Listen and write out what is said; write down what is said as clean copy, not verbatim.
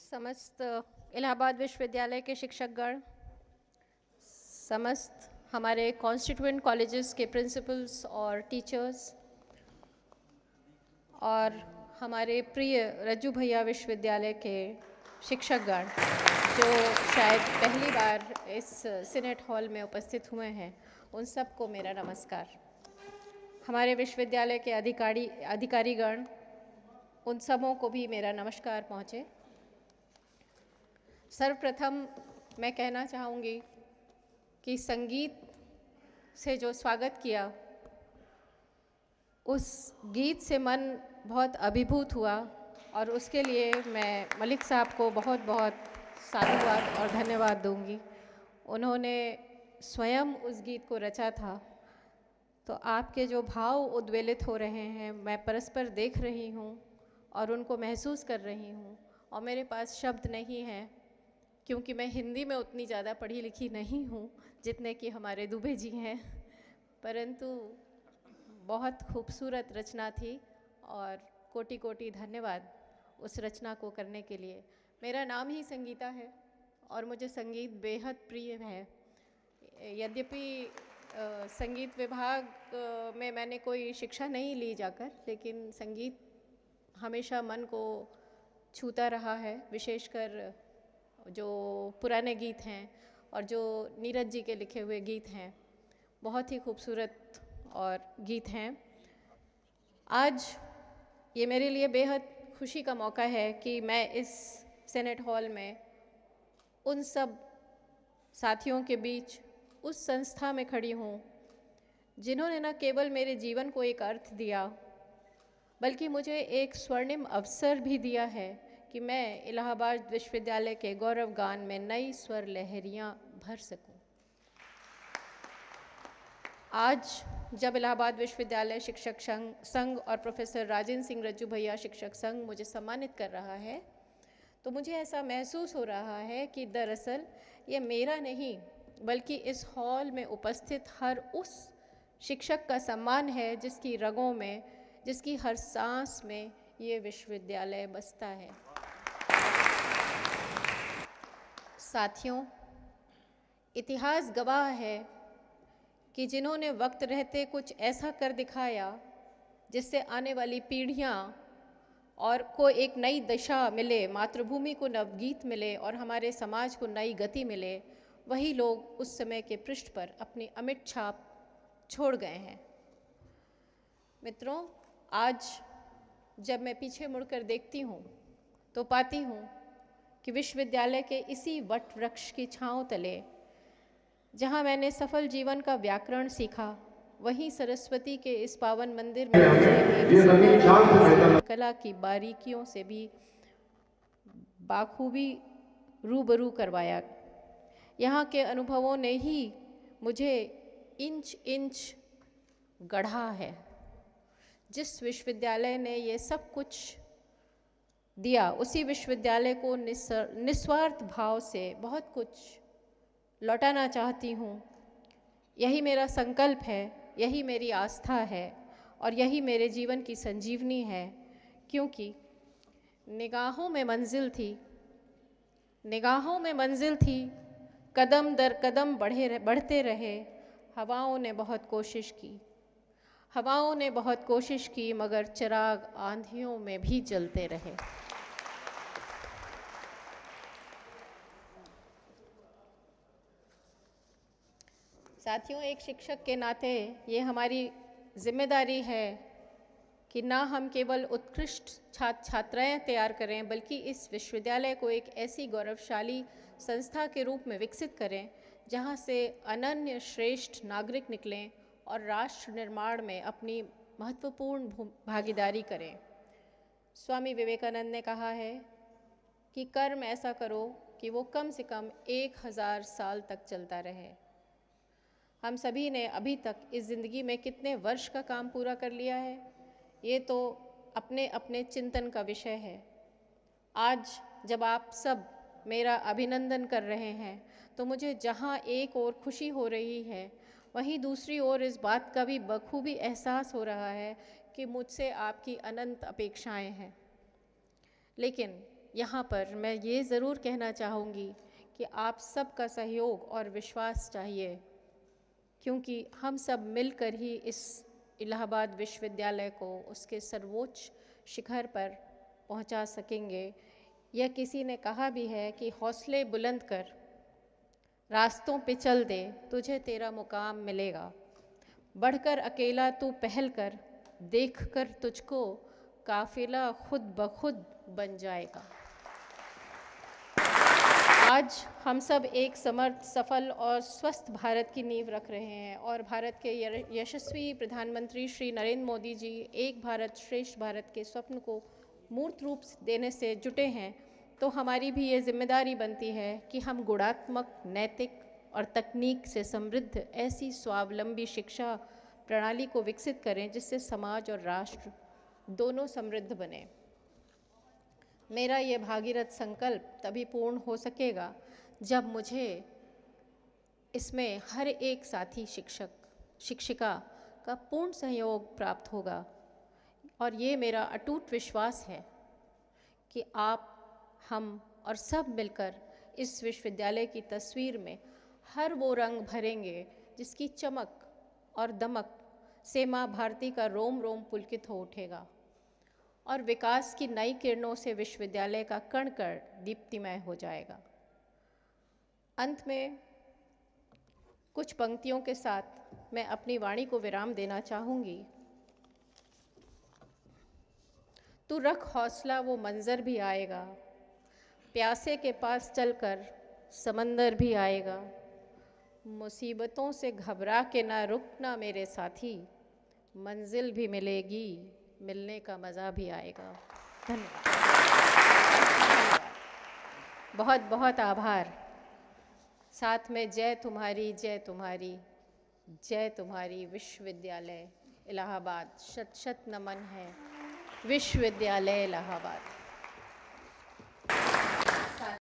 समस्त इलाहाबाद विश्वविद्यालय के शिक्षकगण, समस्त हमारे कॉन्स्टिट्यूएंट कॉलेजेस के प्रिंसिपल्स और टीचर्स और हमारे प्रिय रज्जू भैया विश्वविद्यालय के शिक्षकगण जो शायद पहली बार इस सीनेट हॉल में उपस्थित हुए हैं, उन सबको मेरा नमस्कार। हमारे विश्वविद्यालय के अधिकारीगण, उन सबों को भी मेरा नमस्कार पहुँचे। सर्वप्रथम मैं कहना चाहूँगी कि संगीत से जो स्वागत किया, उस गीत से मन बहुत अभिभूत हुआ और उसके लिए मैं मलिक साहब को बहुत बहुत साधुवाद और धन्यवाद दूंगी। उन्होंने स्वयं उस गीत को रचा था, तो आपके जो भाव उद्वेलित हो रहे हैं मैं परस्पर देख रही हूँ और उनको महसूस कर रही हूँ, और मेरे पास शब्द नहीं हैं क्योंकि मैं हिंदी में उतनी ज़्यादा पढ़ी लिखी नहीं हूँ जितने कि हमारे दुबे जी हैं, परंतु बहुत खूबसूरत रचना थी और कोटि कोटि धन्यवाद उस रचना को करने के लिए। मेरा नाम ही संगीता है और मुझे संगीत बेहद प्रिय है। यद्यपि संगीत विभाग में मैंने कोई शिक्षा नहीं ली जाकर, लेकिन संगीत हमेशा मन को छूता रहा है, विशेषकर जो पुराने गीत हैं और जो नीरज जी के लिखे हुए गीत हैं, बहुत ही खूबसूरत और गीत हैं। आज ये मेरे लिए बेहद खुशी का मौका है कि मैं इस सीनेट हॉल में उन सब साथियों के बीच उस संस्था में खड़ी हूँ जिन्होंने न केवल मेरे जीवन को एक अर्थ दिया, बल्कि मुझे एक स्वर्णिम अवसर भी दिया है कि मैं इलाहाबाद विश्वविद्यालय के गौरव गान में नई स्वर लहरियाँ भर सकूं। आज जब इलाहाबाद विश्वविद्यालय शिक्षक संघ और प्रोफेसर राजेंद्र सिंह रज्जू भैया शिक्षक संघ मुझे सम्मानित कर रहा है, तो मुझे ऐसा महसूस हो रहा है कि दरअसल ये मेरा नहीं, बल्कि इस हॉल में उपस्थित हर उस शिक्षक का सम्मान है जिसकी रगों में, जिसकी हर सांस में ये विश्वविद्यालय बसता है। साथियों, इतिहास गवाह है कि जिन्होंने वक्त रहते कुछ ऐसा कर दिखाया जिससे आने वाली पीढ़ियाँ और को एक नई दिशा मिले, मातृभूमि को नवगीत मिले और हमारे समाज को नई गति मिले, वही लोग उस समय के पृष्ठ पर अपनी अमिट छाप छोड़ गए हैं। मित्रों, आज जब मैं पीछे मुड़कर देखती हूँ तो पाती हूँ कि विश्वविद्यालय के इसी वट वृक्ष की छांव तले, जहाँ मैंने सफल जीवन का व्याकरण सीखा, वहीं सरस्वती के इस पावन मंदिर में मुझे कला की बारीकियों से भी बाखूबी रूबरू करवाया। यहाँ के अनुभवों ने ही मुझे इंच इंच गढ़ा है। जिस विश्वविद्यालय ने ये सब कुछ दिया, उसी विश्वविद्यालय को निस्वार्थ भाव से बहुत कुछ लौटाना चाहती हूँ। यही मेरा संकल्प है, यही मेरी आस्था है और यही मेरे जीवन की संजीवनी है, क्योंकि निगाहों में मंजिल थी, निगाहों में मंजिल थी, कदम दर कदम बढ़ते रहे। हवाओं ने बहुत कोशिश की, हवाओं ने बहुत कोशिश की, मगर चिराग आंधियों में भी जलते रहे। साथियों, एक शिक्षक के नाते ये हमारी जिम्मेदारी है कि ना हम केवल उत्कृष्ट छात्राएं तैयार करें, बल्कि इस विश्वविद्यालय को एक ऐसी गौरवशाली संस्था के रूप में विकसित करें जहां से अनन्य श्रेष्ठ नागरिक निकलें और राष्ट्र निर्माण में अपनी महत्वपूर्ण भागीदारी करें। स्वामी विवेकानंद ने कहा है कि कर्म ऐसा करो कि वो कम से कम 1000 साल तक चलता रहे। हम सभी ने अभी तक इस ज़िंदगी में कितने वर्ष का काम पूरा कर लिया है, ये तो अपने अपने चिंतन का विषय है। आज जब आप सब मेरा अभिनंदन कर रहे हैं, तो मुझे जहाँ एक ओर खुशी हो रही है, वहीं दूसरी ओर इस बात का भी बखूबी एहसास हो रहा है कि मुझसे आपकी अनंत अपेक्षाएं हैं। लेकिन यहाँ पर मैं ये ज़रूर कहना चाहूँगी कि आप सबका सहयोग और विश्वास चाहिए, क्योंकि हम सब मिलकर ही इस इलाहाबाद विश्वविद्यालय को उसके सर्वोच्च शिखर पर पहुँचा सकेंगे। यह किसी ने कहा भी है कि हौसले बुलंद कर, रास्तों पे चल दे, तुझे तेरा मुकाम मिलेगा। बढ़कर अकेला तू पहल कर, देख कर तुझको काफिला खुद ब खुद बन जाएगा। आज हम सब एक समर्थ, सफल और स्वस्थ भारत की नींव रख रहे हैं और भारत के यशस्वी प्रधानमंत्री श्री नरेंद्र मोदी जी एक भारत श्रेष्ठ भारत के स्वप्न को मूर्त रूप देने से जुटे हैं। तो हमारी भी ये जिम्मेदारी बनती है कि हम गुणात्मक, नैतिक और तकनीक से समृद्ध ऐसी स्वावलंबी शिक्षा प्रणाली को विकसित करें जिससे समाज और राष्ट्र दोनों समृद्ध बने। मेरा ये भागीरथ संकल्प तभी पूर्ण हो सकेगा जब मुझे इसमें हर एक साथी शिक्षक, शिक्षिका का पूर्ण सहयोग प्राप्त होगा। और ये मेरा अटूट विश्वास है कि आप, हम और सब मिलकर इस विश्वविद्यालय की तस्वीर में हर वो रंग भरेंगे जिसकी चमक और दमक से माँ भारती का रोम रोम पुलकित हो उठेगा और विकास की नई किरणों से विश्वविद्यालय का कण कण दीप्तिमय हो जाएगा। अंत में कुछ पंक्तियों के साथ मैं अपनी वाणी को विराम देना चाहूँगी। तू रख हौसला, वो मंजर भी आएगा, प्यासे के पास चलकर समंदर भी आएगा। मुसीबतों से घबरा के ना रुकना मेरे साथी, मंजिल भी मिलेगी, मिलने का मज़ा भी आएगा। धन्यवाद, बहुत बहुत आभार। साथ में जय तुम्हारी, जय तुम्हारी, जय तुम्हारी विश्वविद्यालय इलाहाबाद। शत शत नमन है विश्वविद्यालय इलाहाबाद।